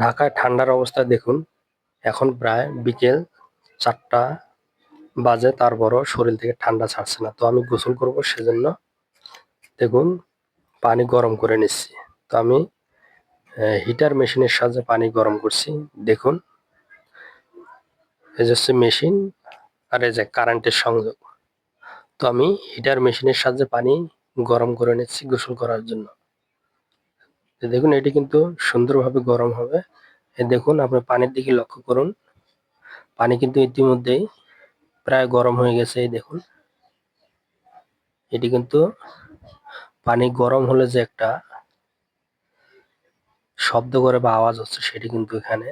ঢাকায় ঠান্ডার অবস্থা দেখুন। এখন প্রায় বিকেল 4টা বাজে, তারপরও শরীর থেকে ঠান্ডা ছাড়ছে না। তো আমি গোসল করব, সেজন্য দেখুন পানি গরম করে নিচ্ছি। তো আমি হিটার মেশিনের সাহায্যে পানি গরম করছি। দেখুন এই যে হচ্ছে মেশিন, আর এই যে কারেন্টের সংযোগ। তো আমি হিটার মেশিনের সাহায্যে পানি গরম করে নিচ্ছি গোসল করার জন্য। দেখুন এটি কিন্তু সুন্দরভাবে গরম হবে। দেখুন আপনি পানির দিকে লক্ষ্য করুন, পানি কিন্তু ইতিমধ্যেই প্রায় গরম হয়ে গেছে। এই দেখুন, এটি কিন্তু পানি গরম হলে যে একটা শব্দ করে বা আওয়াজ হচ্ছে, সেটি কিন্তু এখানে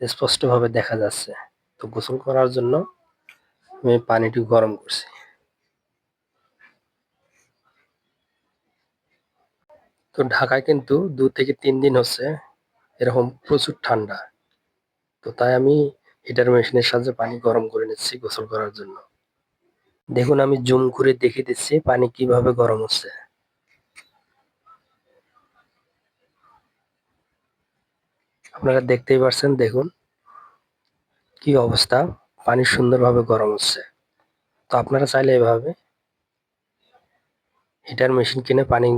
স্পষ্টভাবে দেখা যাচ্ছে। তো গোসল করার জন্য আমি পানিটি গরম করছি। তো ঢাকায় কিন্তু 2 থেকে 3 দিন হচ্ছে এরকম প্রচুর ঠান্ডা। তো তাই আমি হিটার মেশিনের সাহায্যে পানি গরম করে নিচ্ছি গোসল করার জন্য। দেখুন আমি জুম করে দেখিয়ে দিচ্ছি পানি কিভাবে গরম হচ্ছে। আপনারা দেখতেই পাচ্ছেন, দেখুন কি অবস্থা, পানি সুন্দরভাবে গরম হচ্ছে। তো আপনারা চাইলে এভাবে হিটার মেশিন কিনে পানি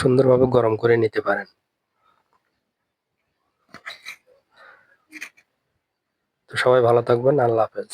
সুন্দরভাবে গরম করে নিতে পারেন। তো সবাই ভালো থাকবেন। আল্লাহ হাফেজ।